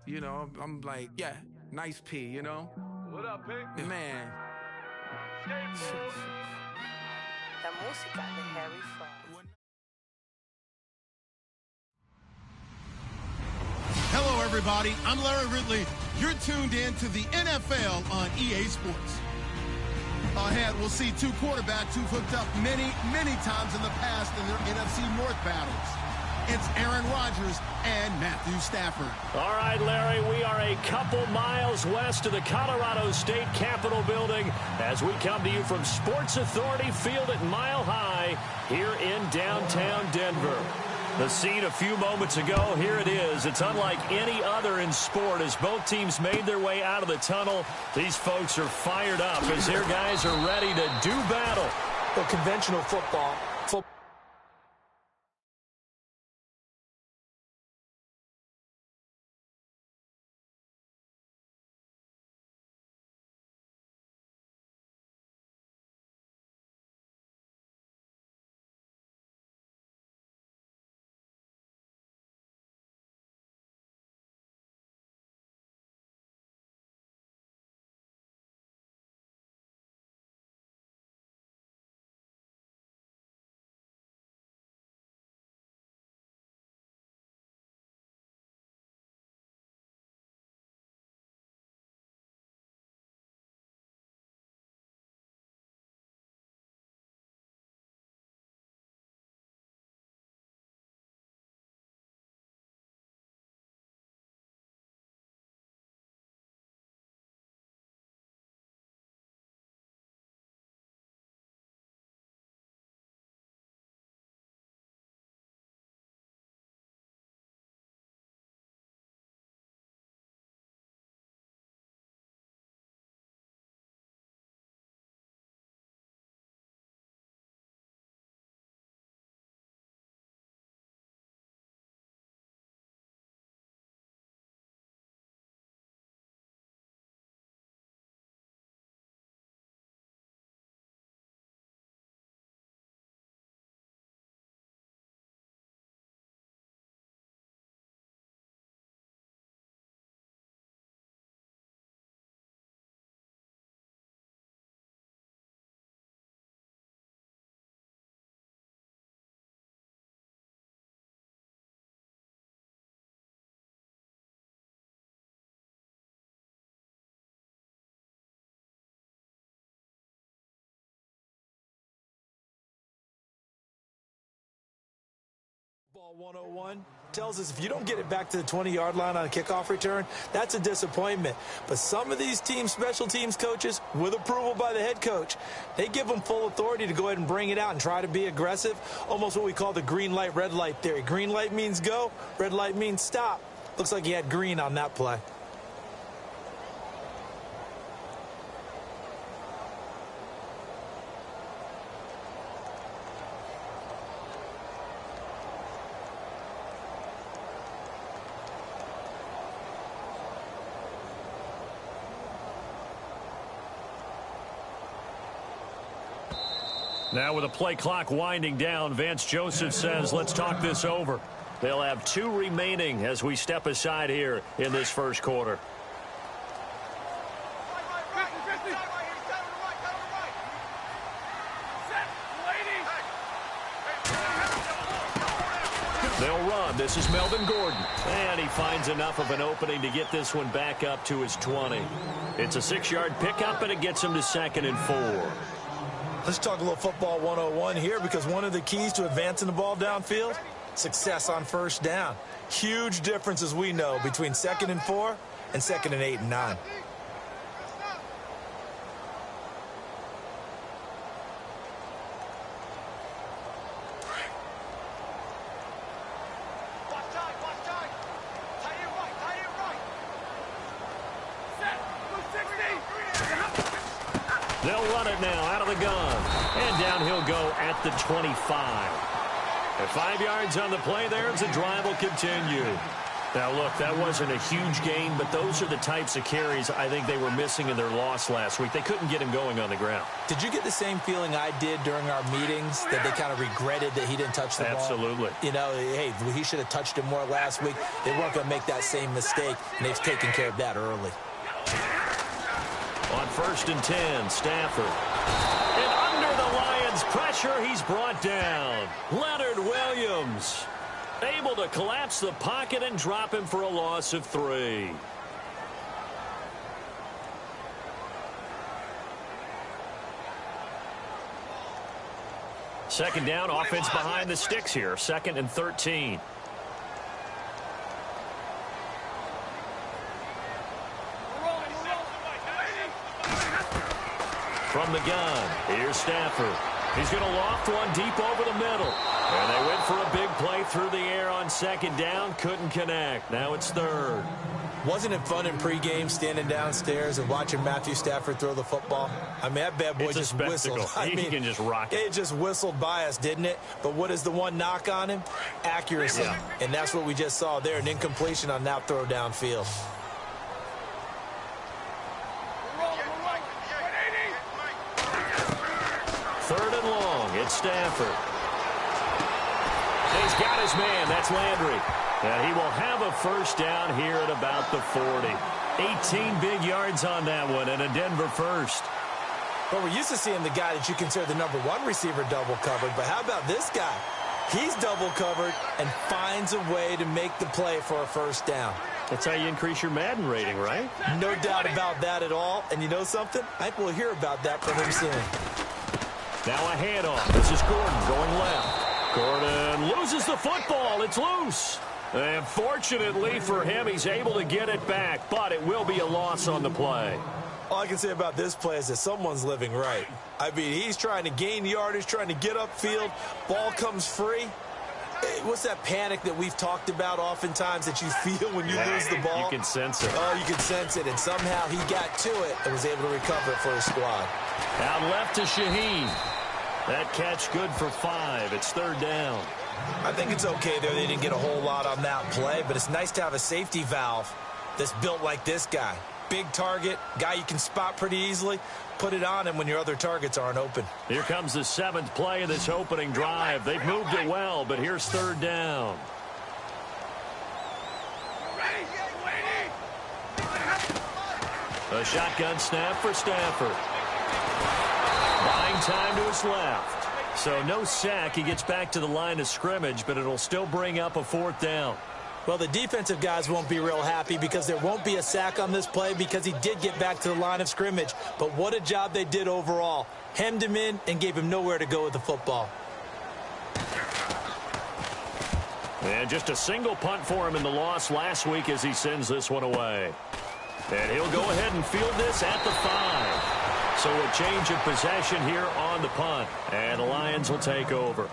You know, I'm like, yeah, nice P, you know? What up, Pink? Man. La música de Harry Fraud. Hello, everybody. I'm Larry Ridley. You're tuned in to the NFL on EA Sports. Ahead, we'll see two quarterbacks who've hooked up many, many times in the past in their NFC North battles. It's Aaron Rodgers and Matthew Stafford. All right, Larry, we are a couple miles west of the Colorado State Capitol building as we come to you from Sports Authority Field at Mile High here in downtown Denver. The scene a few moments ago, here it is. It's unlike any other in sport as both teams made their way out of the tunnel. These folks are fired up as their guys are ready to do battle. Well, conventional football. Ball 101 tells us if you don't get it back to the 20-yard line on a kickoff return, that's a disappointment. But some of these teams, special teams coaches, with approval by the head coach, they give them full authority to go ahead and bring it out and try to be aggressive, almost what we call the green light, red light theory. Green light means go, red light means stop. Looks like he had green on that play. Now with the play clock winding down, Vance Joseph says, let's talk this over. They'll have 2 remaining as we step aside here in this first quarter. They'll run. This is Melvin Gordon. And he finds enough of an opening to get this one back up to his 20. It's a 6-yard pickup, and it gets him to 2nd and 4. Let's talk a little football 101 here, because one of the keys to advancing the ball downfield, success on first down. Huge difference, as we know, between 2nd and 4 and 2nd and 8 and 9. They'll run it now out of the gun. And down he'll go at the 25. At 5 yards on the play there as the drive will continue. Now, look, that wasn't a huge gain, but those are the types of carries I think they were missing in their loss last week. They couldn't get him going on the ground. Did you get the same feeling I did during our meetings, that they kind of regretted that he didn't touch the ball? Absolutely. You know, hey, he should have touched it more last week. They weren't going to make that same mistake, and they've taken care of that early. On 1st and 10, Stafford. And under the Lions' pressure, he's brought down. Leonard Williams able to collapse the pocket and drop him for a loss of 3. Second down, offense behind the sticks here. 2nd and 13. From the gun, here's Stafford. He's going to loft one deep over the middle. And they went for a big play through the air on 2nd down. Couldn't connect. Now it's 3rd. Wasn't it fun in pregame standing downstairs and watching Matthew Stafford throw the football? I mean, that bad boy just whistled. He can just rock it. It just whistled by us, didn't it? But what is the one knock on him? Accuracy. Yeah. And that's what we just saw there, an incompletion on that throw downfield. Third and long. It's Stafford. He's got his man. That's Landry. And he will have a first down here at about the 40. 18 big yards on that one and a Denver first. Well, we're used to seeing the guy that you consider the #1 receiver double covered. But how about this guy? He's double covered and finds a way to make the play for a first down. That's how you increase your Madden rating, right? No doubt about that at all. And you know something? I think we'll hear about that from him soon. Now a handoff. This is Gordon going left. Gordon loses the football. It's loose. And fortunately for him, he's able to get it back, but it will be a loss on the play. All I can say about this play is that someone's living right. I mean, he's trying to gain yardage, trying to get upfield. Ball comes free. What's that panic that we've talked about oftentimes that you feel when you lose the ball? You can sense it. Oh, you can sense it. And somehow he got to it and was able to recover it for his squad. Out left to Shaheen. That catch good for 5. It's 3rd down. I think it's okay there. They didn't get a whole lot on that play, but it's nice to have a safety valve that's built like this guy. Big target, guy you can spot pretty easily. Put it on him when your other targets aren't open. Here comes the 7th play of this opening drive. They've moved it well, but here's 3rd down. A shotgun snap for Stafford. Buying time to his left. So no sack. He gets back to the line of scrimmage, but it'll still bring up a 4th down. Well, the defensive guys won't be real happy because there won't be a sack on this play because he did get back to the line of scrimmage. But what a job they did overall. Hemmed him in and gave him nowhere to go with the football. And just a single punt for him in the loss last week as he sends this one away. And he'll go ahead and field this at the 5. So a change of possession here on the punt. And the Lions will take over.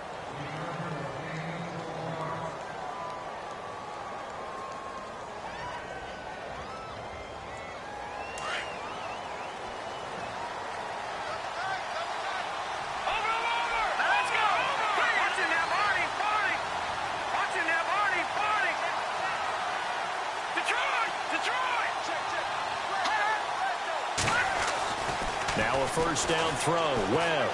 Now a first down throw. Webb.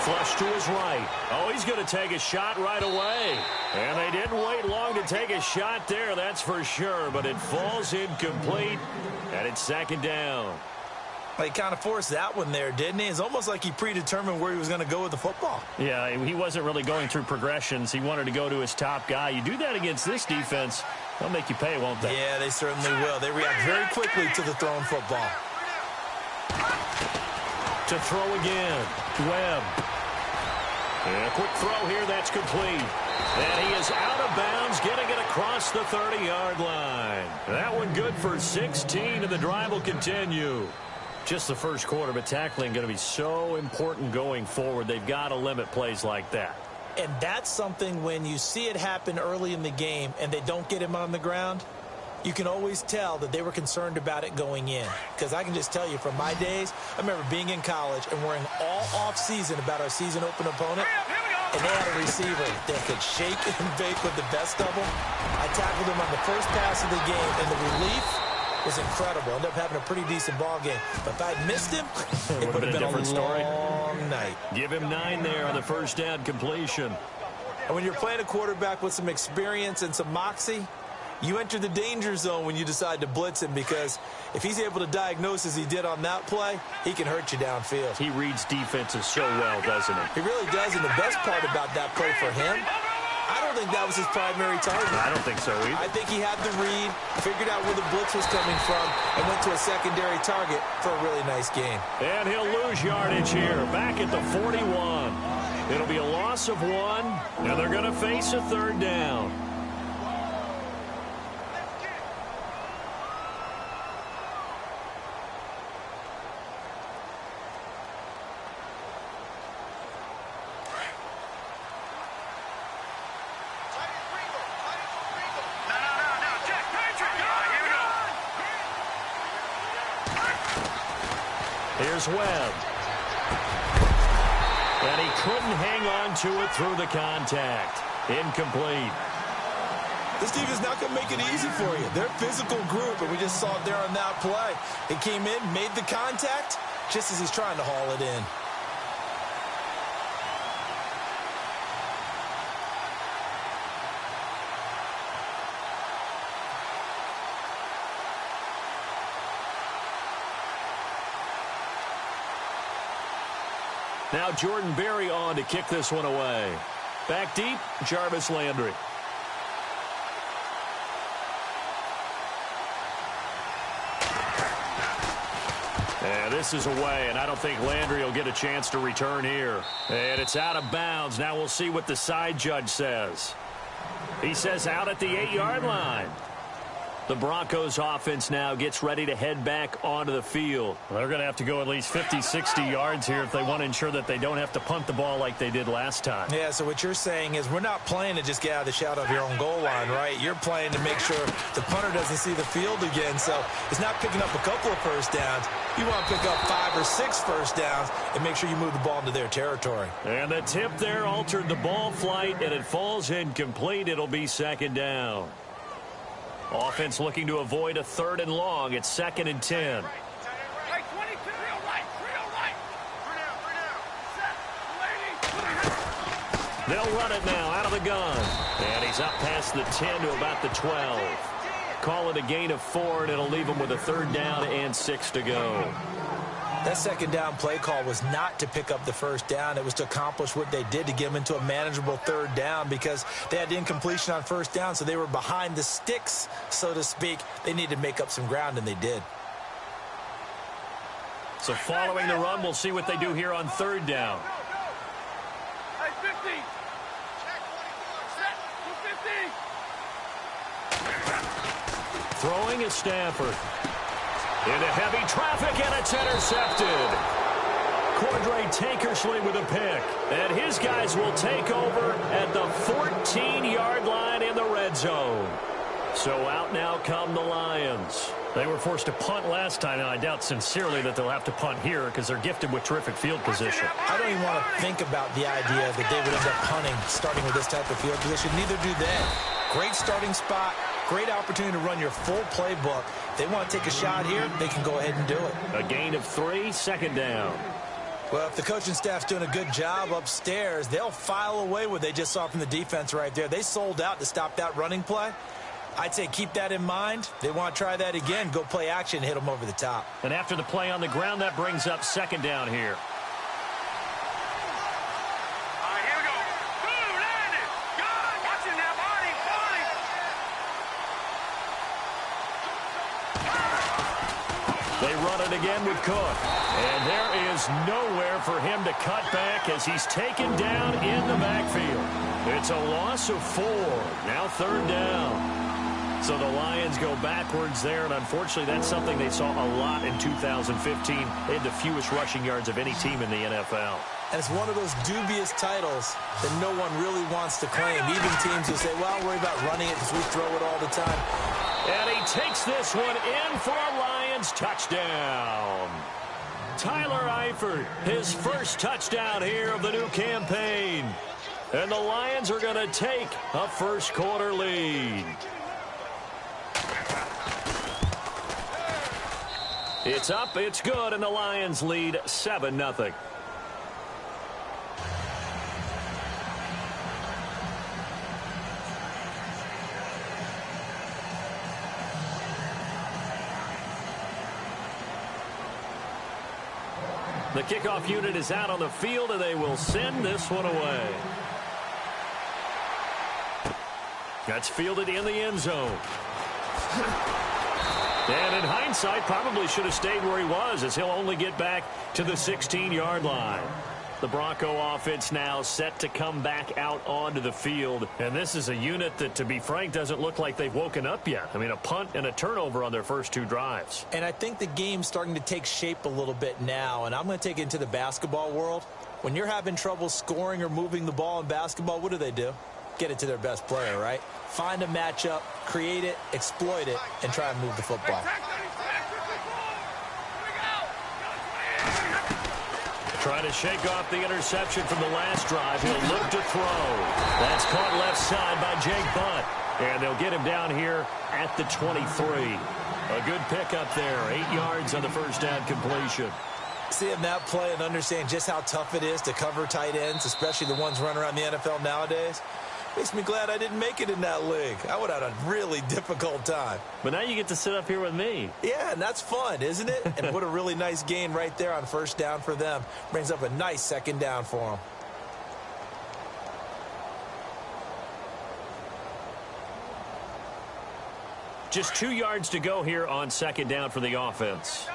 Flush to his right. Oh, he's going to take a shot right away. And they didn't wait long to take a shot there, that's for sure. But it falls incomplete, and it's 2nd down. Well, he kind of forced that one there, didn't he? It's almost like he predetermined where he was going to go with the football. Yeah, he wasn't really going through progressions. He wanted to go to his top guy. You do that against this defense, they'll make you pay, won't they? Yeah, they certainly will. They react very quickly to the thrown football. To throw again. Webb. And a quick throw here, that's complete. And he is out of bounds, getting it across the 30-yard line. That one good for 16, and the drive will continue. Just the first quarter, but tackling going to be so important going forward. They've got to limit plays like that. And that's something when you see it happen early in the game and they don't get him on the ground, you can always tell that they were concerned about it going in. Because I can just tell you from my days, I remember being in college and worrying all off season about our season open opponent. and they had a receiver that could shake and bake with the best of them. I tackled him on the first pass of the game, and the relief was incredible. Ended up having a pretty decent ball game. But if I had missed him, it would have been a different story. Long night. Give him 9 there on the first down completion. And when you're playing a quarterback with some experience and some moxie, you enter the danger zone when you decide to blitz him, because if he's able to diagnose as he did on that play, he can hurt you downfield. He reads defenses so well, doesn't he? He really does, and the best part about that play for him, I don't think that was his primary target. I don't think so either. I think he had the read, figured out where the blitz was coming from, and went to a secondary target for a really nice game. And he'll lose yardage here, back at the 41. It'll be a loss of 1, and they're going to face a third down. Here's Webb. And he couldn't hang on to it through the contact. Incomplete. This team is not going to make it easy for you. They're a physical group, and we just saw it there on that play. He came in, made the contact, just as he's trying to haul it in. Now Jordan Berry on to kick this one away. Back deep, Jarvis Landry. And this is away, and I don't think Landry will get a chance to return here. And it's out of bounds. Now we'll see what the side judge says. He says out at the 8-yard line. The Broncos offense now gets ready to head back onto the field. Well, they're going to have to go at least 50, 60 yards here if they want to ensure that they don't have to punt the ball like they did last time. Yeah, so what you're saying is we're not playing to just get out of the shadow of your own goal line, right? You're playing to make sure the punter doesn't see the field again. So it's not picking up a couple of first downs. You want to pick up 5 or 6 first downs and make sure you move the ball into their territory. And the tip there altered the ball flight, and it falls incomplete. It'll be second down. Offense looking to avoid a 3rd and long. It's 2nd and 10. They'll run it now out of the gun. And he's up past the 10 to about the 12. Call it a gain of 4, and it'll leave him with a 3rd down and 6 to go. That second down play call was not to pick up the first down. It was to accomplish what they did, to get them into a manageable 3rd down, because they had incompletion on first down, so they were behind the sticks, so to speak. They needed to make up some ground, and they did. So following the run, we'll see what they do here on 3rd down. Throwing is Stafford. Into heavy traffic, and it's intercepted. Cordray Tankersley with a pick. And his guys will take over at the 14-yard line in the red zone. So out now come the Lions. They were forced to punt last time, and I doubt sincerely that they'll have to punt here because they're gifted with terrific field position. I don't even want to think about the idea that they would end up punting starting with this type of field position. Neither do they. Great starting spot. Great opportunity to run your full playbook. If they want to take a shot here, they can go ahead and do it. A gain of 3, 2nd down. Well, if the coaching staff's doing a good job upstairs, they'll file away what they just saw from the defense right there. They sold out to stop that running play. I'd say keep that in mind. They want to try that again. Go play action, hit them over the top. And after the play on the ground, that brings up 2nd down here. They run it again with Cook. And there is nowhere for him to cut back as he's taken down in the backfield. It's a loss of 4. Now 3rd down. So the Lions go backwards there, and unfortunately that's something they saw a lot in 2015. They had the fewest rushing yards of any team in the NFL. And it's one of those dubious titles that no one really wants to claim. Even teams who say, well, I'll worry about running it because we throw it all the time. And he takes this one in for a Lions touchdown. Tyler Eifert, his first touchdown here of the new campaign. And the Lions are going to take a first-quarter lead. It's up, it's good, and the Lions lead 7-0. The kickoff unit is out on the field, and they will send this one away. That's fielded in the end zone. And in hindsight, probably should have stayed where he was, as he'll only get back to the 16-yard line. The Bronco offense now set to come back out onto the field. And this is a unit that, to be frank, doesn't look like they've woken up yet. I mean, a punt and a turnover on their first two drives. And I think the game's starting to take shape a little bit now. And I'm going to take it into the basketball world. When you're having trouble scoring or moving the ball in basketball, what do? Get it to their best player, right? Find a matchup, create it, exploit it, and try and move the football. Trying to shake off the interception from the last drive. He'll look to throw. That's caught left side by Jake Butt. And they'll get him down here at the 23. A good pickup there. 8 yards on the first down completion. Seeing that play and understand just how tough it is to cover tight ends, especially the ones running around the NFL nowadays, makes me glad I didn't make it in that league. I would have had a really difficult time. But now you get to sit up here with me. Yeah, and that's fun, isn't it? And what a really nice gain right there on first down for them. Brings up a nice second down for them. Just 2 yards to go here on second down for the offense.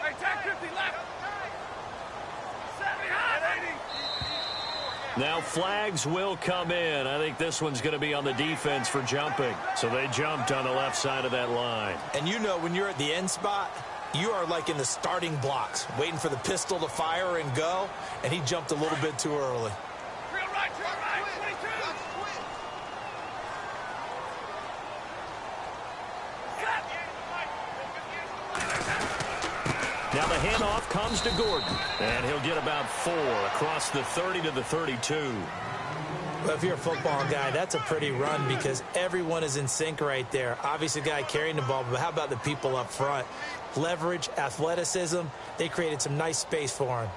Now flags will come in. I think this one's going to be on the defense for jumping. So they jumped on the left side of that line. And you know, when you're at the end spot, you are like in the starting blocks, waiting for the pistol to fire and go, and he jumped a little bit too early. Now the handoff comes to Gordon, and he'll get about 4 across the 30 to the 32. Well, if you're a football guy, that's a pretty run because everyone is in sync right there. Obviously, the guy carrying the ball, but how about the people up front? Leverage, athleticism, they created some nice space for him.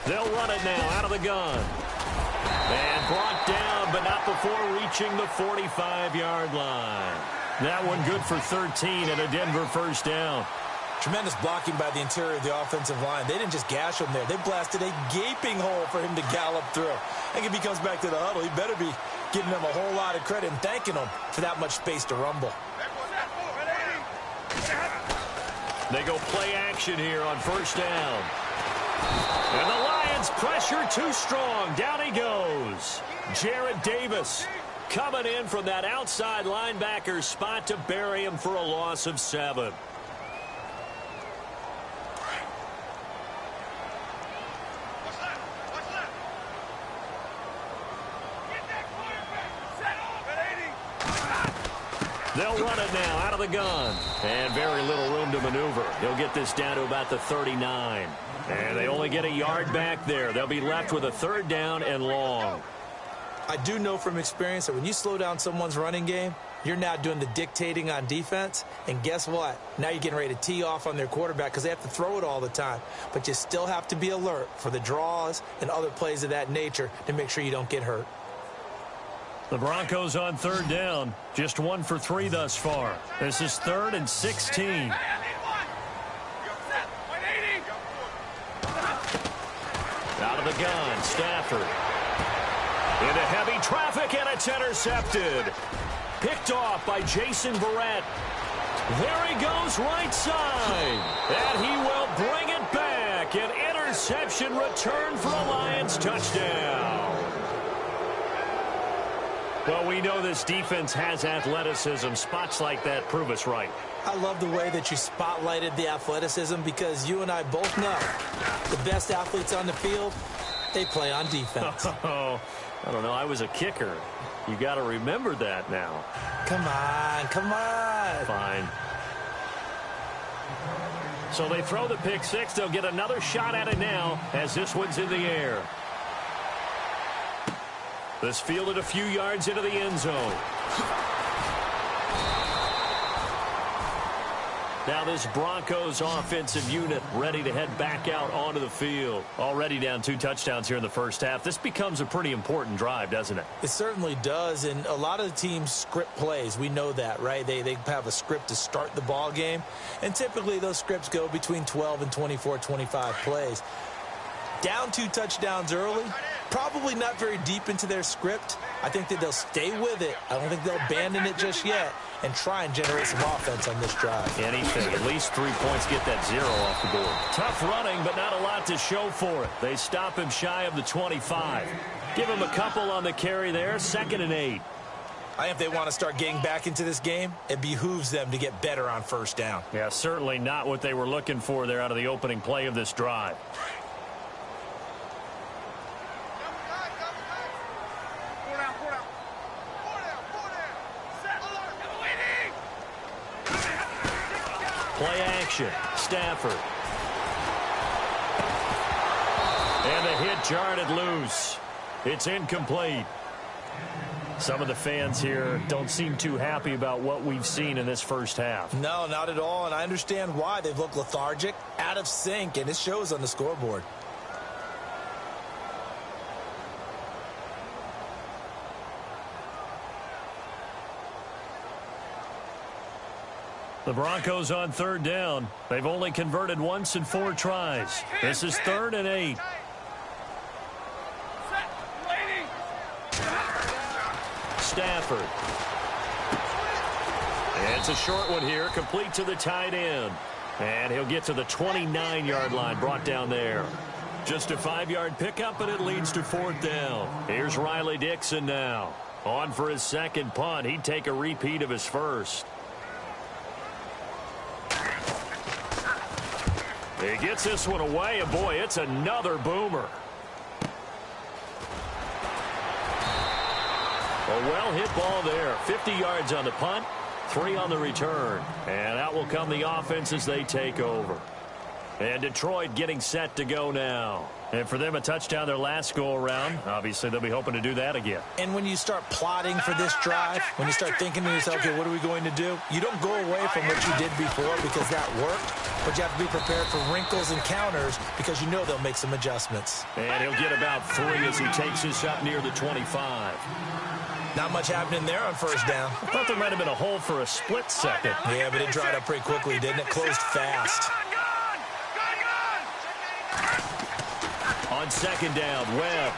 They'll run it now out of the gun. And blocked down, but not before reaching the 45-yard line. That one good for 13 and a Denver first down. Tremendous blocking by the interior of the offensive line. They didn't just gash him there. They blasted a gaping hole for him to gallop through. I think if he comes back to the huddle, he better be giving them a whole lot of credit and thanking them for that much space to rumble. They go play action here on first down. And the Lions pressure too strong. Down he goes. Jarrad Davis coming in from that outside linebacker spot to bury him for a loss of 7. They'll run it now out of the gun. And very little room to maneuver. They'll get this down to about the 39. And they only get a yard back there. They'll be left with a third down and long. I do know from experience that when you slow down someone's running game, you're now doing the dictating on defense. And guess what? Now you're getting ready to tee off on their quarterback because they have to throw it all the time. But you still have to be alert for the draws and other plays of that nature to make sure you don't get hurt. The Broncos on third down. Just 1 for 3 thus far. This is 3rd and 16. Out of the gun, Stafford. Into heavy traffic, and it's intercepted. Picked off by Jason Verrett. There he goes, right side. And he will bring it back. An interception return for a Lions touchdown. Well, we know this defense has athleticism. Spots like that prove us right. I love the way that you spotlighted the athleticism because you and I both know the best athletes on the field, they play on defense. Oh, I don't know. I was a kicker. You got to remember that now. Come on, come on. Fine. So they throw the pick six. They'll get another shot at it now as this one's in the air. This fielded a few yards into the end zone. Now this Broncos offensive unit ready to head back out onto the field. Already down 2 touchdowns here in the first half. This becomes a pretty important drive, doesn't it? It certainly does, and a lot of the teams script plays. We know that, right? They have a script to start the ball game, and typically those scripts go between 12 and 24, 25 plays. Down 2 touchdowns early, probably not very deep into their script. I think that they'll stay with it. I don't think they'll abandon it just yet and try and generate some offense on this drive. Anything. At least 3 points, get that 0 off the board. Tough running, but not a lot to show for it. They stop him shy of the 25. Give him a couple on the carry there. 2nd and 8. I think if they want to start getting back into this game, it behooves them to get better on first down. Yeah, certainly not what they were looking for there out of the opening play of this drive. Play action. Stafford. And the hit jarred loose. It's incomplete. Some of the fans here don't seem too happy about what we've seen in this first half. No, not at all, and I understand why. They've looked lethargic, out of sync, and it shows on the scoreboard. The Broncos on 3rd down. They've only converted once in 4 tries. This is 3rd and 8. Stafford. And it's a short one here, complete to the tight end. And he'll get to the 29-yard line, brought down there. Just a 5-yard pickup, and it leads to 4th down. Here's Riley Dixon now. On for his 2nd punt. He'd take a repeat of his first. He gets this one away, and boy, it's another boomer. A well-hit ball there. 50 yards on the punt, 3 on the return. And out will come the offense as they take over. And Detroit getting set to go now. And for them, a touchdown their last go-around. Obviously, they'll be hoping to do that again. And when you start plotting for this drive, when you start thinking to yourself, okay, what are we going to do? You don't go away from what you did before because that worked, but you have to be prepared for wrinkles and counters because you know they'll make some adjustments. And he'll get about 3 as he takes this up near the 25. Not much happening there on first down. I thought there might have been a hole for a split second. Yeah, but it dried up pretty quickly, didn't it? Closed fast. On 2nd down, Webb.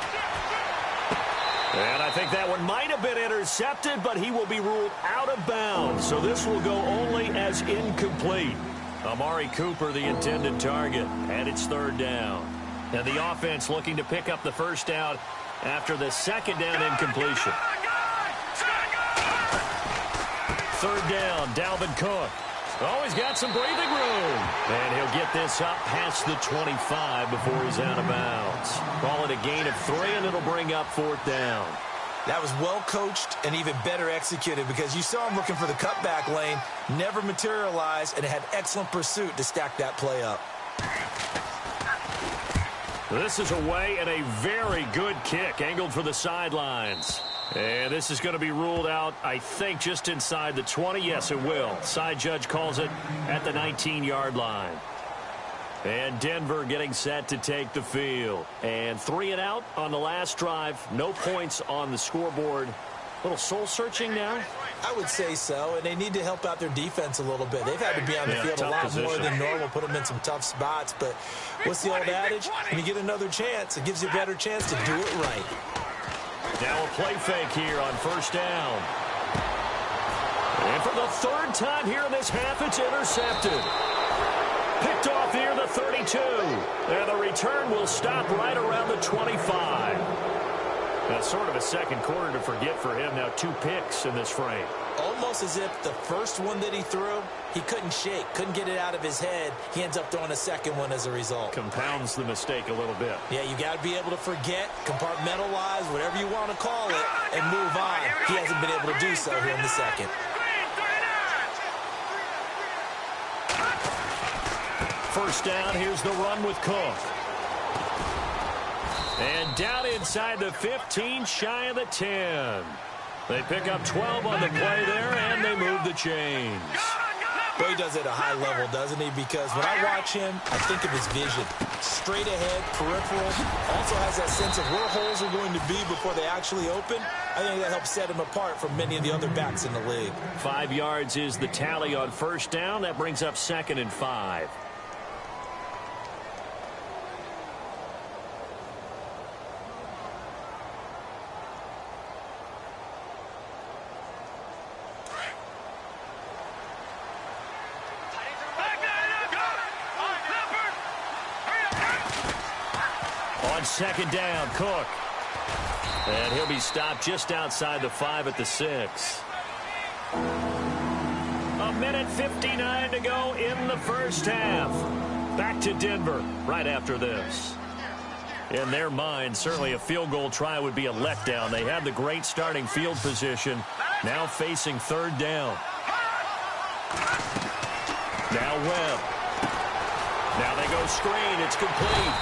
And I think that one might have been intercepted, but he will be ruled out of bounds. So this will go only as incomplete. Amari Cooper, the intended target, and it's 3rd down. And the offense looking to pick up the first down after the 2nd down incompletion. 3rd down, Dalvin Cook. Oh, he's got some breathing room. And he'll get this up past the 25 before he's out of bounds. Call it a gain of 3, and it'll bring up 4th down. That was well coached and even better executed because you saw him looking for the cutback lane, never materialized, and had excellent pursuit to stack that play up. This is away and a very good kick, angled for the sidelines. And this is going to be ruled out, I think, just inside the 20. Yes, it will. Side judge calls it at the 19-yard line. And Denver getting set to take the field. And 3 and out on the last drive. No points on the scoreboard. A little soul-searching now? I would say so, and they need to help out their defense a little bit. They've had to be on the field a lot more than normal, put them in some tough spots. But what's the old adage? When you get another chance, it gives you a better chance to do it right. Now a play fake here on first down. And for the 3rd time here in this half, it's intercepted. Picked off near the 32. And the return will stop right around the 25. That's sort of a second quarter to forget for him. Now 2 picks in this frame. Almost as if the first one that he threw, he couldn't shake, couldn't get it out of his head. He ends up throwing a second one as a result. Compounds the mistake a little bit. Yeah, you got to be able to forget, compartmentalize, whatever you want to call it, and move on. He hasn't been able to do so here in the second. First down, here's the run with Cook. And down inside the 15, shy of the 10. They pick up 12 on the play there, and they move the chains. Well, he does it at a high level, doesn't he? Because when I watch him, I think of his vision. Straight ahead, peripheral. Also has that sense of where holes are going to be before they actually open. I think that helps set him apart from many of the other backs in the league. 5 yards is the tally on first down. That brings up 2nd and 5. Second down, Cook. And he'll be stopped just outside the 5 at the 6. 1:59 to go in the first half. Back to Denver right after this. In their mind, certainly a field goal try would be a letdown. They had the great starting field position. Now facing 3rd down. Now Webb. Now they go screen. It's complete.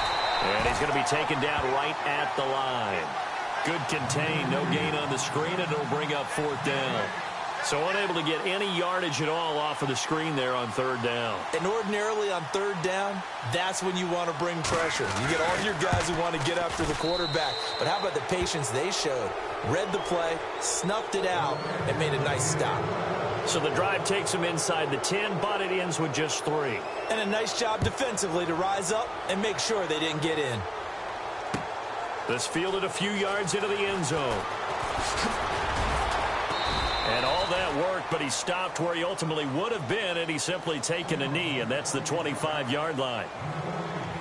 And he's going to be taken down right at the line. Good contain, no gain on the screen, and it'll bring up 4th down. So unable to get any yardage at all off of the screen there on 3rd down. And ordinarily on 3rd down, that's when you want to bring pressure. You get all your guys who want to get after the quarterback. But how about the patience they showed? Read the play, snuffed it out, and made a nice stop. So the drive takes them inside the 10, but it ends with just 3. And a nice job defensively to rise up and make sure they didn't get in. This fielded a few yards into the end zone. And all that worked, but he stopped where he ultimately would have been, and he's simply taken a knee, and that's the 25-yard line.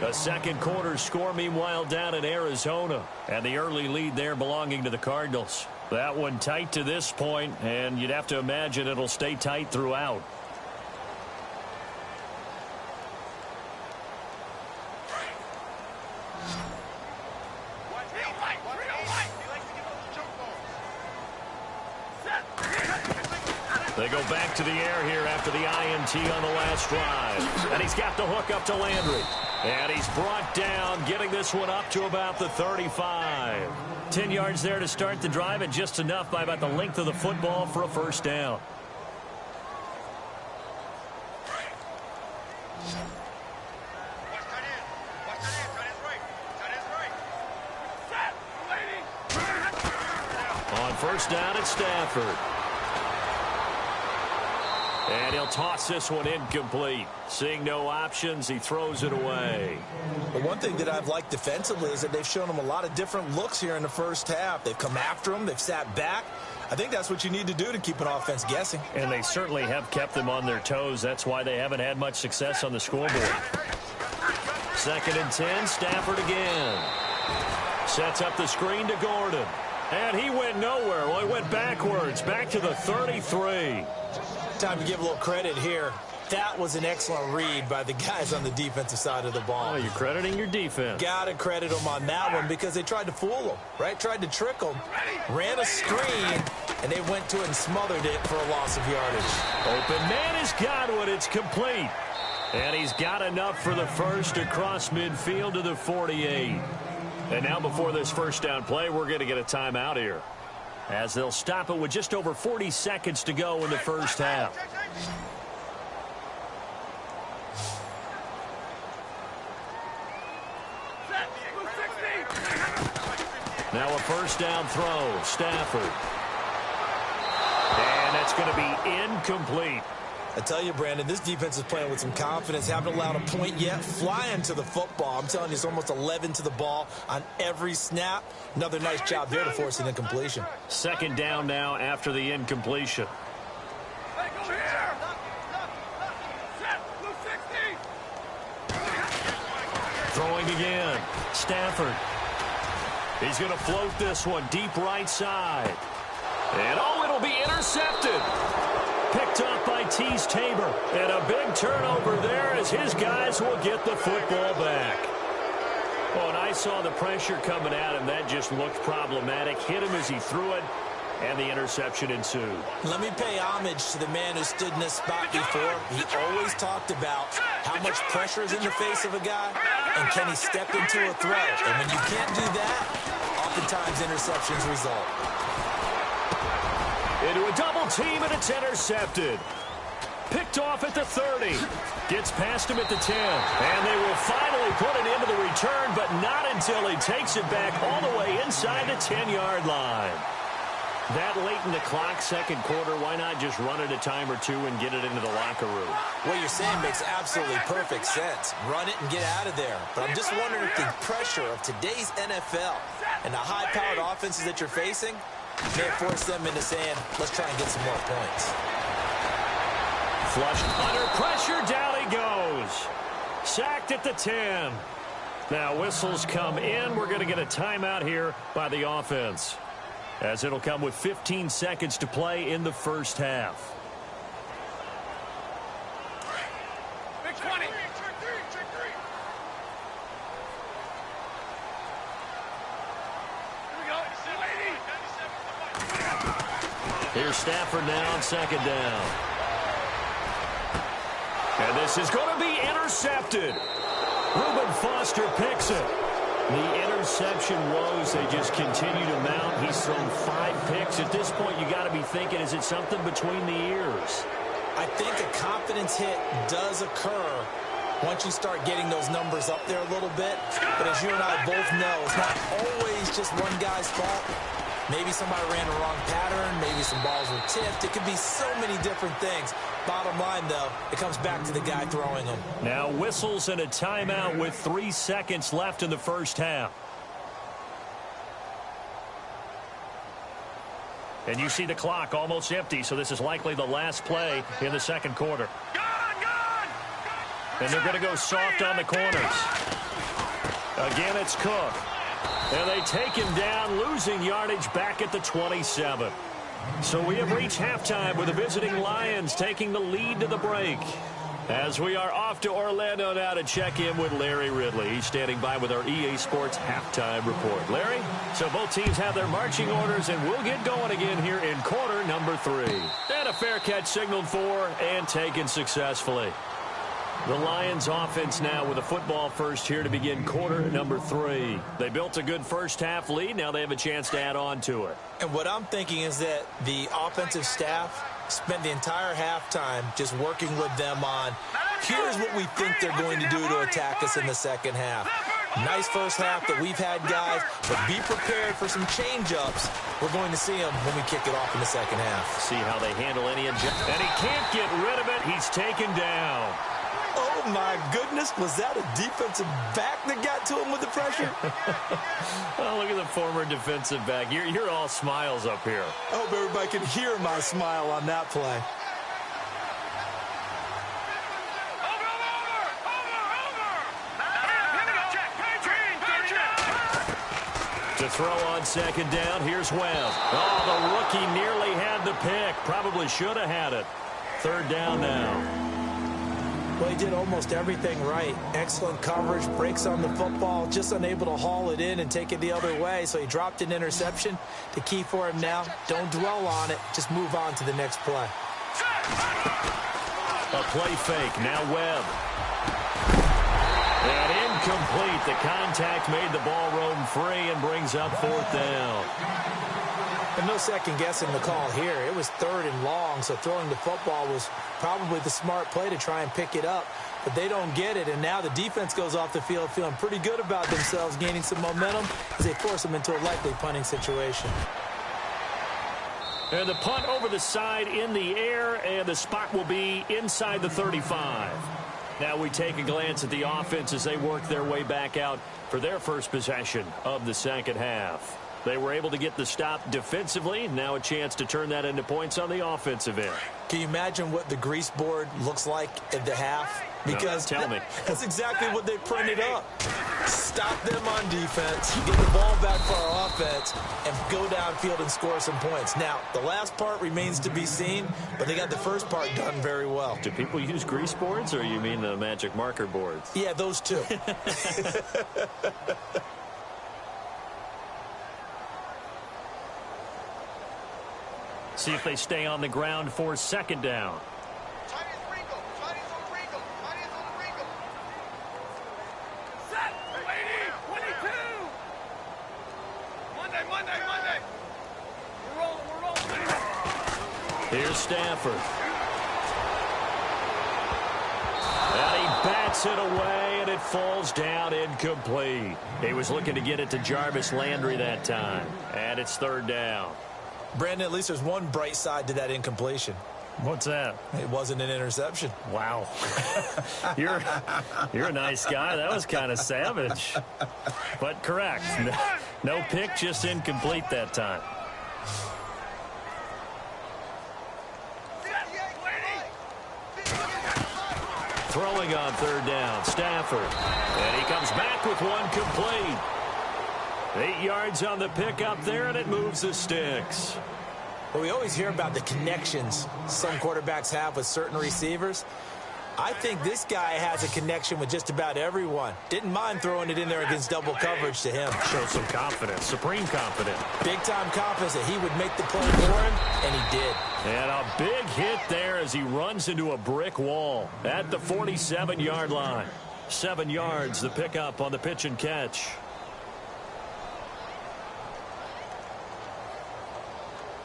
A second quarter score, meanwhile, down in Arizona, and the early lead there belonging to the Cardinals. That one tight to this point, and you'd have to imagine it'll stay tight throughout. They go back to the air here after the INT on the last drive. And he's got the hook up to Landry. And he's brought down, getting this one up to about the 35. 10 yards there to start the drive, and just enough by about the length of the football for a first down. On first down, it's Stafford. And he'll toss this one incomplete. Seeing no options, he throws it away. The one thing that I've liked defensively is that they've shown him a lot of different looks here in the first half. They've come after him. They've sat back. I think that's what you need to do to keep an offense guessing. And they certainly have kept them on their toes. That's why they haven't had much success on the scoreboard. 2nd and 10, Stafford again. Sets up the screen to Gordon. And he went nowhere. Well, he went backwards, back to the 33. Time to give a little credit here. That was an excellent read by the guys on the defensive side of the ball. Oh, you're crediting your defense. Got to credit them on that one because they tried to fool them, right? Tried to trick them. Ran a screen, and they went to it and smothered it for a loss of yardage. Open man has got one. It's complete. And he's got enough for the first across midfield to the 48. And now before this first down play, we're going to get a timeout here, as they'll stop it with just over 40 seconds to go in the first half. Now a first down throw, Stafford. And that's going to be incomplete. I tell you, Brandon, this defense is playing with some confidence. Haven't allowed a point yet. Flying to the football. I'm telling you, it's almost 11 to the ball on every snap. Another nice job there to force an incompletion. 2nd down now after the incompletion. Throwing again. Stafford. He's going to float this one deep right side. And, oh, it'll be intercepted. Picked off by Teez Tabor. And a big turnover there as his guys will get the football back. Oh, and I saw the pressure coming at him. That just looked problematic. Hit him as he threw it, and the interception ensued. Let me pay homage to the man who stood in this spot before. He always talked about how much pressure is in the face of a guy, and can he step into a throw. And when you can't do that, oftentimes interceptions result. Into a double team, and it's intercepted. Picked off at the 30. Gets past him at the 10. And they will finally put it into the return, but not until he takes it back all the way inside the 10-yard line. That late in the clock, second quarter, why not just run it a time or two and get it into the locker room? What you're saying makes absolutely perfect sense. Run it and get out of there. But I'm just wondering if the pressure of today's NFL and the high-powered offenses that you're facing may force them into saying, let's try and get some more points. Flushed under pressure, down he goes. Sacked at the 10. Now whistles come in. We're going to get a timeout here by the offense, as it'll come with 15 seconds to play in the first half. Big 20. Here's Stafford now on second down. And this is going to be intercepted. Reuben Foster picks it. The interception woes, they just continue to mount. He's thrown 5 picks. At this point, you got to be thinking, is it something between the ears? I think a confidence hit does occur once you start getting those numbers up there a little bit. But as you and I both know, it's not always just one guy's fault. Maybe somebody ran the wrong pattern. Maybe some balls were tipped. It could be so many different things. Bottom line, though, it comes back to the guy throwing them. Now whistles and a timeout with 3 seconds left in the first half. And you see the clock almost empty, so this is likely the last play in the second quarter. And they're going to go soft on the corners. Again, it's Cook. And they take him down, losing yardage back at the 27. So we have reached halftime with the visiting Lions taking the lead to the break. As we are off to Orlando now to check in with Larry Ridley. He's standing by with our EA Sports halftime report. Larry, so both teams have their marching orders, and we'll get going again here in quarter number 3. And a fair catch signaled for and taken successfully. The Lions offense now with a football first here to begin quarter number 3. They built a good first half lead. Now they have a chance to add on to it. And what I'm thinking is that the offensive staff spent the entire halftime just working with them on, here's what we think they're going to do to attack us in the second half. Nice first half that we've had, guys, but be prepared for some change-ups. We're going to see them when we kick it off in the second half. See how they handle any adjustment. And he can't get rid of it. He's taken down. Oh, my goodness. Was that a defensive back that got to him with the pressure? Oh, look at the former defensive back. You're all smiles up here. I hope everybody can hear my smile on that play. To throw on second down, here's Webb. Oh, the rookie nearly had the pick. Probably should have had it. Third down now. Well, he did almost everything right. Excellent coverage, breaks on the football, just unable to haul it in and take it the other way. So he dropped an interception. The key for him now, don't dwell on it. Just move on to the next play. A play fake. Now Webb. And incomplete. The contact made the ball roam free and brings up fourth down. And no second guessing the call here. It was third and long, so throwing the football was probably the smart play to try and pick it up. But they don't get it, and now the defense goes off the field feeling pretty good about themselves, gaining some momentum as they force them into a likely punting situation. And the punt over the side in the air, and the spot will be inside the 35. Now we take a glance at the offense as they work their way back out for their first possession of the second half. They were able to get the stop defensively. Now a chance to turn that into points on the offensive end. Can you imagine what the grease board looks like at the half? Because tell me. That's exactly what they printed up. Stop them on defense, get the ball back for our offense, and go downfield and score some points. Now, the last part remains to be seen, but they got the first part done very well. Do people use grease boards, or you mean the magic marker boards? Yeah, those two. See if they stay on the ground for second down. Set. 22. Monday. We're rolling. Here's Stafford. And he bats it away, and it falls down incomplete. He was looking to get it to Jarvis Landry that time. And it's third down. Brandon, at least there's one bright side to that incompletion. What's that? It wasn't an interception. Wow. You're a nice guy. That was kind of savage. But correct. No pick, just incomplete that time. Throwing on third down, Stafford. And he comes back with one complete. 8 yards on the pickup there, and it moves the sticks. Well, we always hear about the connections some quarterbacks have with certain receivers. I think this guy has a connection with just about everyone. Didn't mind throwing it in there against double coverage to him. Shows some confidence, supreme confidence. Big-time confidence that he would make the play for him, and he did. And a big hit there as he runs into a brick wall at the 47-yard line. 7 yards, the pickup on the pitch and catch.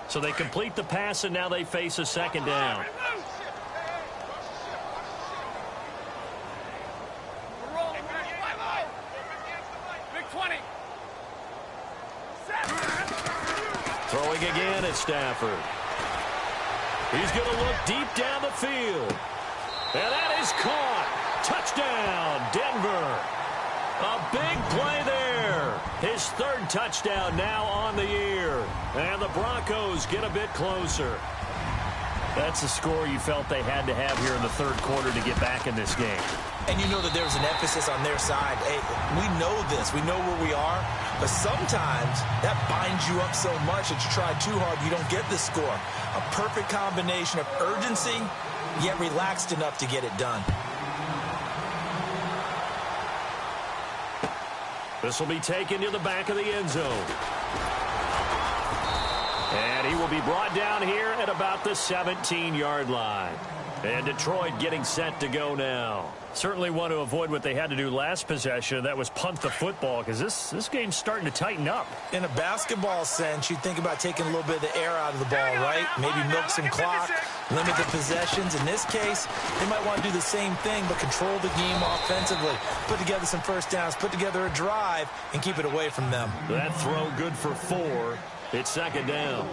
So they complete the pass, and now they face a second down. We're rolling. Big 20. Set. Throwing again at Stafford. He's going to look deep down the field. And that is caught. Touchdown, Denver. A big play there. His third touchdown now on the year. And the Broncos get a bit closer. That's a score you felt they had to have here in the third quarter to get back in this game. And you know that there's an emphasis on their side. Hey, we know this. We know where we are. But sometimes that binds you up so much that you try too hard, you don't get the score. A perfect combination of urgency, yet relaxed enough to get it done. This will be taken to the back of the end zone. And he will be brought down here at about the 17-yard line. And Detroit getting set to go now. Certainly want to avoid what they had to do last possession. That was punt the football, because this game's starting to tighten up. In a basketball sense, you think about taking a little bit of the air out of the ball, right? Maybe milk some clock, limit the possessions. In this case, they might want to do the same thing, but control the game offensively. Put together some first downs, put together a drive, and keep it away from them. That throw good for 4. It's second down.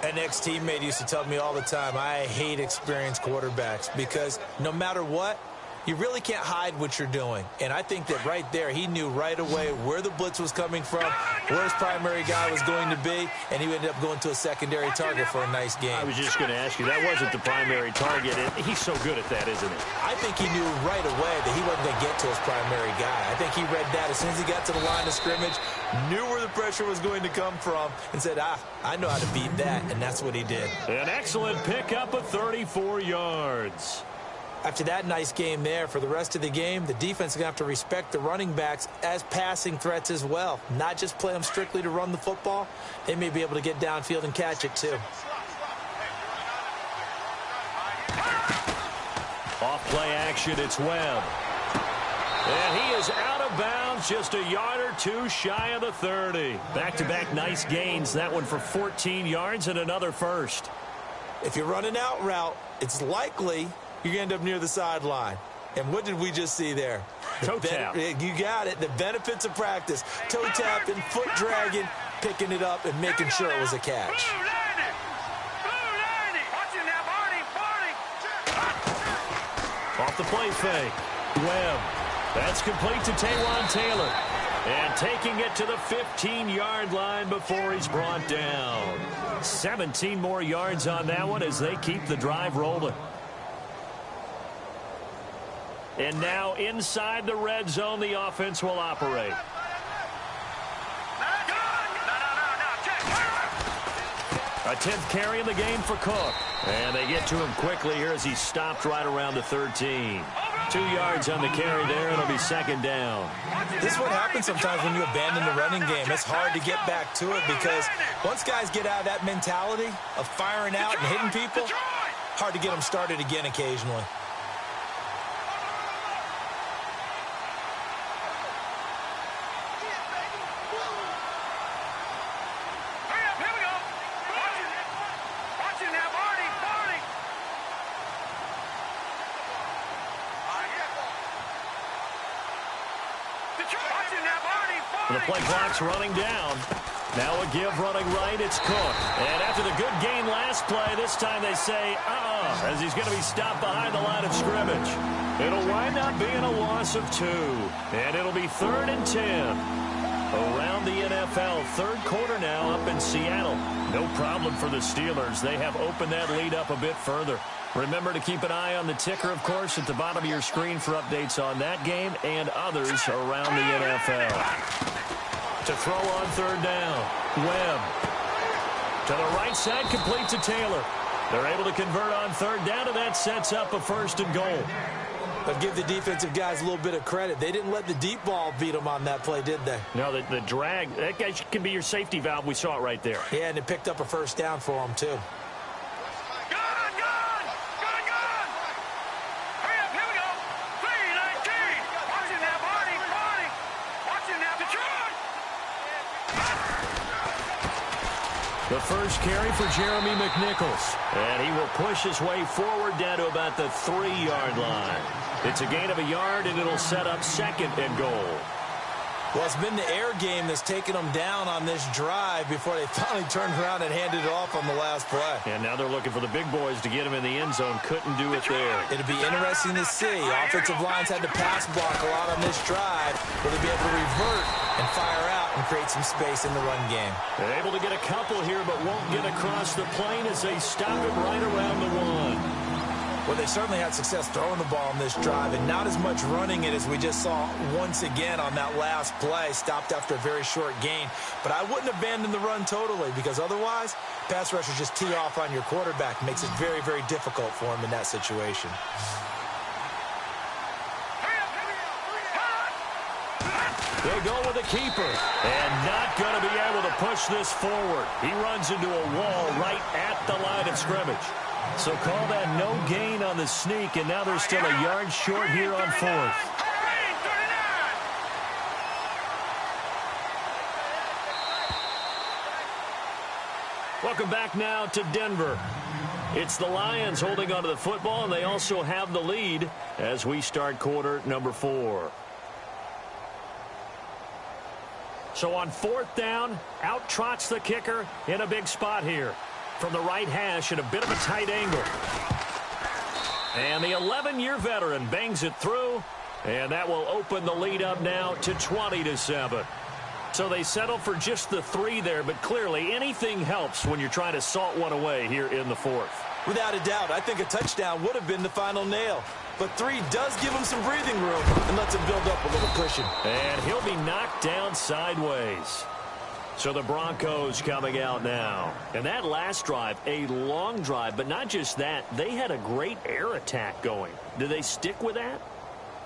An ex-teammate used to tell me all the time, I hate experienced quarterbacks because no matter what, you really can't hide what you're doing. And I think that right there, he knew right away where the blitz was coming from, where his primary guy was going to be, and he ended up going to a secondary target for a nice game. I was just going to ask you, that wasn't the primary target. He's so good at that, isn't he? I think he knew right away that he wasn't going to get to his primary guy. I think he read that as soon as he got to the line of scrimmage, knew where the pressure was going to come from, and said, I know how to beat that, and that's what he did. An excellent pickup of 34 yards. After that nice game there, for the rest of the game, the defense is going to have to respect the running backs as passing threats as well. Not just play them strictly to run the football. They may be able to get downfield and catch it too. Off play action, it's Webb. And he is out of bounds, just a yard or two shy of the 30. Back-to-back nice gains, that one for 14 yards and another first. If you're running out route, it's likely you're going to end up near the sideline. And what did we just see there? Toe tap. You got it. The benefits of practice. Toe tapping, foot dragging, picking it up, and making sure it was a catch. Off the play fake. Webb. That's complete to Taywan Taylor. And taking it to the 15-yard line before he's brought down. 17 more yards on that one as they keep the drive rolling. And now inside the red zone, the offense will operate. A 10th carry in the game for Cook. And they get to him quickly here as he stopped right around the 13. 2 yards on the carry there. It'll be second down. This is what happens sometimes when you abandon the running game. It's hard to get back to it because once guys get out of that mentality of firing out and hitting people, hard to get them started again occasionally. The play clock's running down. Now a give running right. It's Cook. And after the good gain last play, this time they say, as he's going to be stopped behind the line of scrimmage. It'll wind up being a loss of 2. And it'll be 3rd and 10. Around the NFL, third quarter now up in Seattle. No problem for the Steelers. They have opened that lead up a bit further. Remember to keep an eye on the ticker, of course, at the bottom of your screen for updates on that game and others around the NFL. To throw on third down, Webb. To the right side, complete to Taylor. They're able to convert on third down, and that sets up a 1st and goal. But give the defensive guys a little bit of credit. They didn't let the deep ball beat them on that play, did they? No, the drag, that guy can be your safety valve. We saw it right there. Yeah, and it picked up a 1st down for them, too. The first carry for Jeremy McNichols. And he will push his way forward down to about the 3-yard line. It's a gain of a yard, and it'll set up 2nd and goal. Well, it's been the air game that's taken them down on this drive before they finally turned around and handed it off on the last play. And now they're looking for the big boys to get him in the end zone. Couldn't do it there. It'll be interesting to see. Offensive lines had to pass block a lot on this drive. Will they be able to revert and fire out and create some space in the run game? They're able to get a couple here, but won't get across the plane as they stop it right around the 1. Well, they certainly had success throwing the ball on this drive and not as much running it as we just saw once again on that last play. Stopped after a very short gain. But I wouldn't abandon the run totally because otherwise, pass rushers just tee off on your quarterback. Makes it very, very difficult for him in that situation. They go with a keeper and not going to be able to push this forward. He runs into a wall right at the line of scrimmage. So call that no gain on the sneak, and now they're still a yard short here on 4th. Welcome back now to Denver. It's the Lions holding onto the football, and they also have the lead as we start quarter number 4. So on 4th down, out trots the kicker in a big spot here. From the right hash at a bit of a tight angle. And the 11-year veteran bangs it through, and that will open the lead up now to 20-7. So they settle for just the 3 there, but clearly anything helps when you're trying to salt one away here in the 4th. Without a doubt, I think a touchdown would have been the final nail. But 3 does give him some breathing room and lets him build up a little cushion. And he'll be knocked down sideways. So the Broncos coming out now. And that last drive, a long drive, but not just that. They had a great air attack going. Do they stick with that?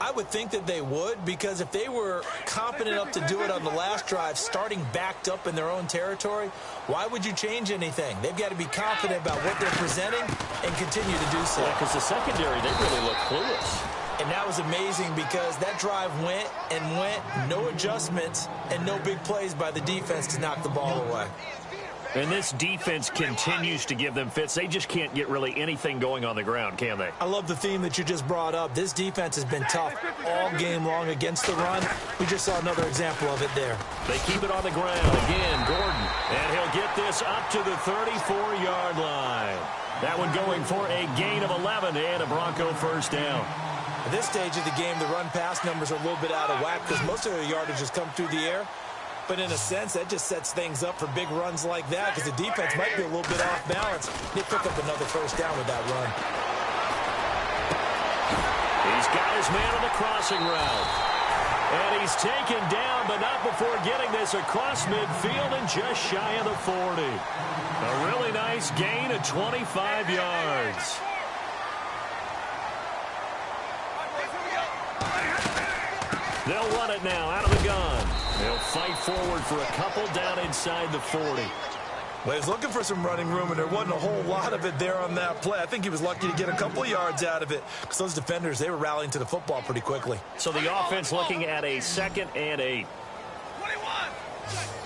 I would think that they would, because if they were confident enough to do it on the last drive, starting backed up in their own territory, why would you change anything? They've got to be confident about what they're presenting and continue to do so. Yeah, because the secondary, they really look clueless. And that was amazing because that drive went and went, no adjustments, and no big plays by the defense to knock the ball away. And this defense continues to give them fits. They just can't get really anything going on the ground, can they? I love the theme that you just brought up. This defense has been tough all game long against the run. We just saw another example of it there. They keep it on the ground. Again, Gordon. And he'll get this up to the 34-yard line. That one going for a gain of 11 and a Bronco first down. At this stage of the game, the run-pass numbers are a little bit out of whack because most of the yardage has come through the air. But in a sense, that just sets things up for big runs like that because the defense might be a little bit off balance. They pick up another first down with that run. He's got his man on the crossing route. And he's taken down, but not before getting this across midfield and just shy of the 40. A really nice gain of 25 yards. They'll run it now out of the gun. They'll fight forward for a couple down inside the 40. Well, he was looking for some running room, and there wasn't a whole lot of it there on that play. I think he was lucky to get a couple yards out of it because those defenders, they were rallying to the football pretty quickly. So the offense looking at a 2nd and 8. 21.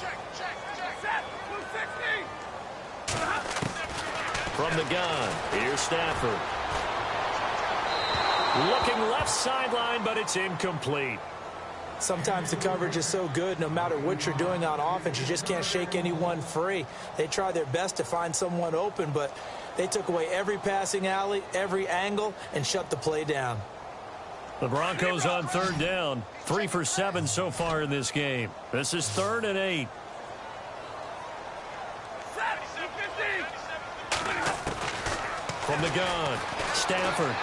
Check. Set. 260. From the gun, here's Stafford. Looking left sideline, but it's incomplete. Sometimes the coverage is so good, no matter what you're doing on offense, you just can't shake anyone free. They try their best to find someone open, but they took away every passing alley, every angle, and shut the play down. The Broncos on 3rd down. 3 for 7 so far in this game. This is 3rd and 8. Set. 250. From the gun, Stafford.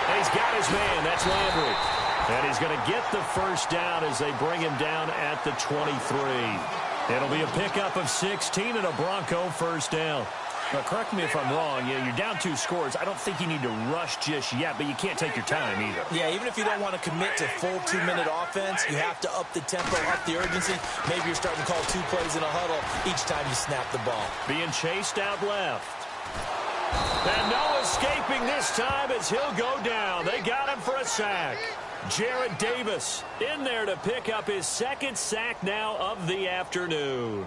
And he's got his man. That's Landry. And he's going to get the first down as they bring him down at the 23. It'll be a pickup of 16 and a Bronco first down. Now, correct me if I'm wrong. You're down 2 scores. I don't think you need to rush just yet, but you can't take your time either. Yeah, even if you don't want to commit to full 2-minute offense, you have to up the tempo, up the urgency. Maybe you're starting to call 2 plays in a huddle each time you snap the ball. Being chased out left. And no escaping this time as he'll go down. They got him for a sack. Jarrad Davis in there to pick up his 2nd sack now of the afternoon.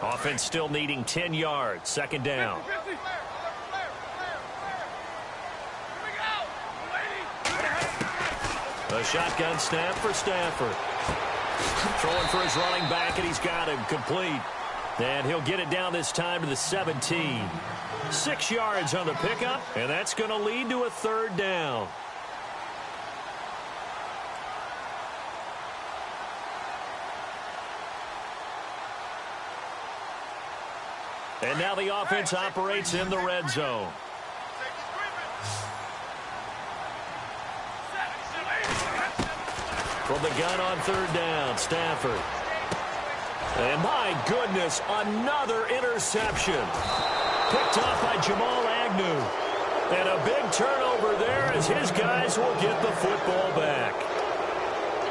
Offense still needing 10 yards. 2nd down. 50. A shotgun snap for Stafford. Throwing for his running back, and he's got him complete. And he'll get it down this time to the 17. 6 yards on the pickup, and that's going to lead to a 3rd down. And now the offense operates in the red zone. From the gun on 3rd down, Stafford. And my goodness, another interception. Picked off by Jamal Agnew. And a big turnover there as his guys will get the football back.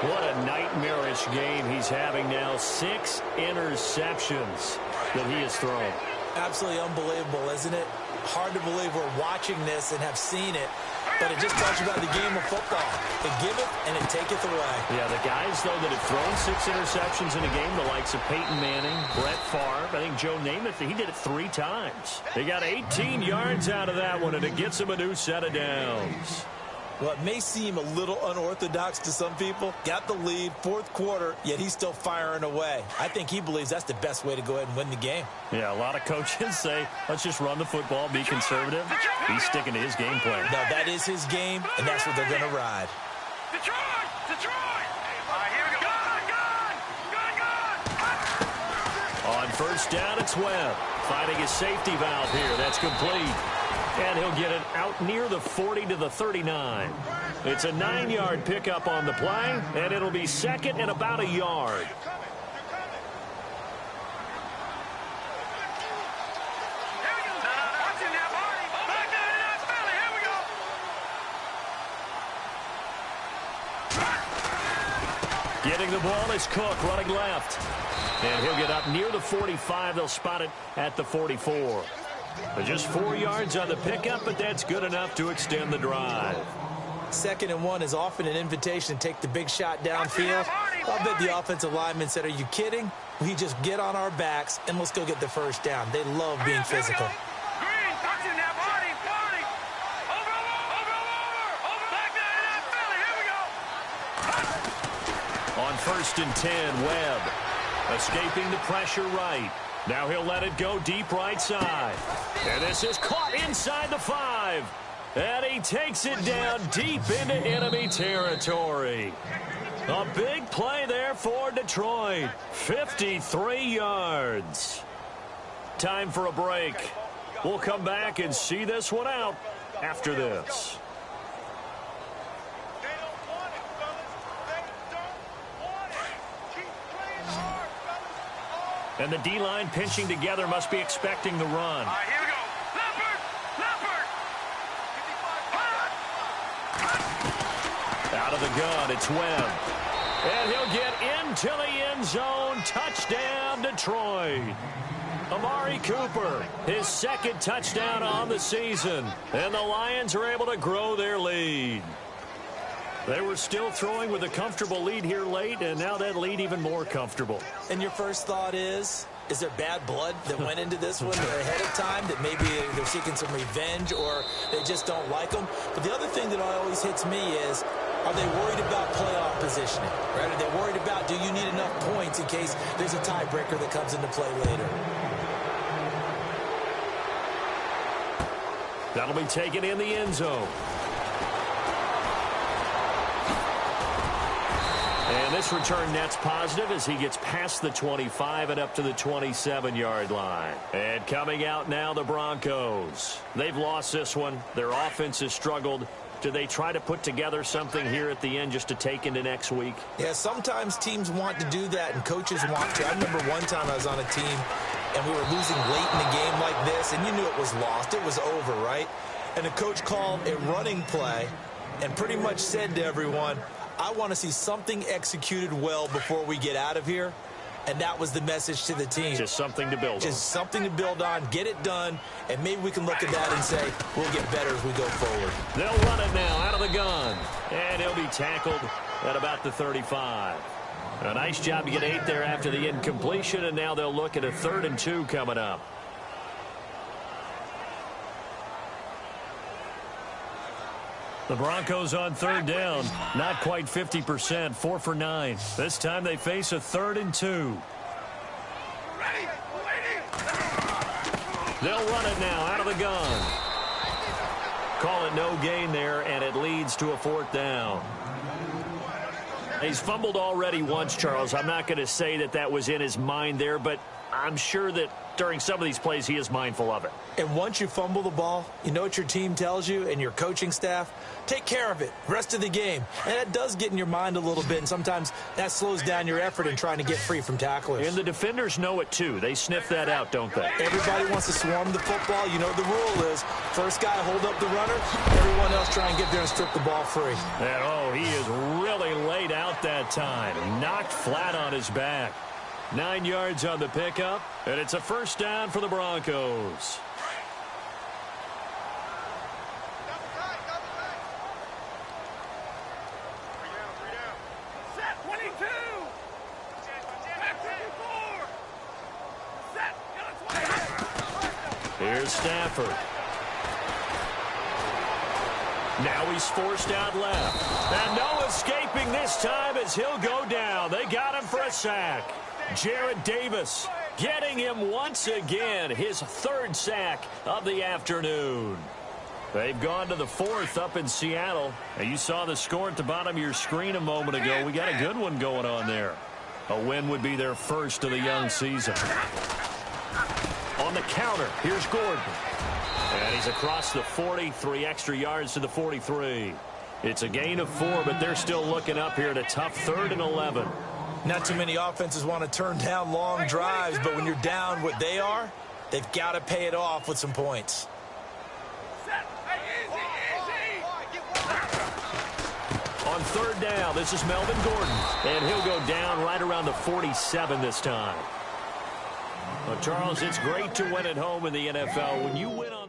What a nightmarish game he's having now. 6 interceptions that he has thrown. Absolutely unbelievable, isn't it? Hard to believe we're watching this and have seen it, but it just talks about the game of football. It giveth and it taketh away. Yeah, the guys, though, that have thrown 6 interceptions in a game, the likes of Peyton Manning, Brett Favre, I think Joe Namath, he did it 3 times. They got 18 yards out of that one, and it gets him a new set of downs. Well, it may seem a little unorthodox to some people. Got the lead, 4th quarter, yet he's still firing away. I think he believes that's the best way to go ahead and win the game. Yeah, a lot of coaches say, let's just run the football, be conservative. He's sticking to his game plan. No, that is his game, and that's what they're going to ride. Detroit! All right, here we go. Gun! On 1st down, it's Webb. Finding his safety valve here. That's complete. And he'll get it out near the 40 to the 39. It's a 9-yard pickup on the play, and it'll be 2nd and about a yard. Getting the ball is Cook running left. And he'll get up near the 45. They'll spot it at the 44. But just 4 yards on the pickup, but that's good enough to extend the drive. 2nd and 1 is often an invitation to take the big shot downfield. I'll bet the offensive linemen said, are you kidding? We just get on our backs and let's go get the first down. They love being physical. Green, touching that body. Over. Back there, Philly. Here we go. On 1st and 10, Webb escaping the pressure right. Now he'll let it go deep right side. And this is caught inside the 5. And he takes it down deep into enemy territory. A big play there for Detroit. 53 yards. Time for a break. We'll come back and see this one out after this. They don't want it, fellas. They don't want it. Keep playing hard, fellas. Oh. And the D-line pinching together must be expecting the run. All right, here we go. Leopard! Leopard! Out of the gun, it's Webb. And he'll get into the end zone. Touchdown, Detroit. Amari Cooper, his second touchdown on the season. And the Lions are able to grow their lead. They were still throwing with a comfortable lead here late, and now that lead even more comfortable. And your first thought is there bad blood that went into this one ahead of time, that maybe they're seeking some revenge or they just don't like them? But the other thing that always hits me is, are they worried about playoff positioning? Right? Are they worried about, do you need enough points in case there's a tiebreaker that comes into play later? That'll be taken in the end zone. And this return net's positive as he gets past the 25 and up to the 27-yard line. And coming out now, the Broncos. They've lost this one. Their offense has struggled. Do they try to put together something here at the end just to take into next week? Yeah, sometimes teams want to do that and coaches want to. I remember one time I was on a team and we were losing late in the game like this, and you knew it was lost. It was over, right? And the coach called a running play and pretty much said to everyone, I want to see something executed well before we get out of here. And that was the message to the team. Just something to build on. Just something to build on, get it done, and maybe we can look at that and say, we'll get better as we go forward. They'll run it now out of the gun. And he'll be tackled at about the 35. A nice job to get 8 there after the incompletion, and now they'll look at a 3rd and 2 coming up. The Broncos on 3rd down. Not quite 50%, 4 for 9. This time they face a 3rd and 2. They'll run it now out of the gun. Call it no gain there, and it leads to a 4th down. He's fumbled already once, Charles. I'm not going to say that that was in his mind there, but I'm sure that during some of these plays he is mindful of it. And once you fumble the ball, you know what your team tells you and your coaching staff? Take care of it rest of the game. And that does get in your mind a little bit, and sometimes that slows down your effort in trying to get free from tacklers. And the defenders know it too. They sniff that out, don't they? Everybody wants to swarm the football. You know the rule is first guy hold up the runner, everyone else try and get there and strip the ball free. And oh, he is really laid out that time. Knocked flat on his back. 9 yards on the pickup, and it's a 1st down for the Broncos. Set 22! Set 24! Set! Here's Stafford. Now he's forced out left. And no escaping this time as he'll go down. They got him for a sack. Jarrad Davis getting him once again, his 3rd sack of the afternoon. They've gone to the 4th up in Seattle. And you saw the score at the bottom of your screen a moment ago. We got a good one going on there. A win would be their 1st of the young season. On the counter, here's Gordon. And he's across the 40, 3 extra yards to the 43. It's a gain of 4, but they're still looking up here at a tough 3rd and 11. Not too many offenses want to turn down long drives, but when you're down what they are, they've got to pay it off with some points. On 3rd down, this is Melvin Gordon, and he'll go down right around the 47 this time. Well, Charles, it's great to win at home in the NFL. When you win on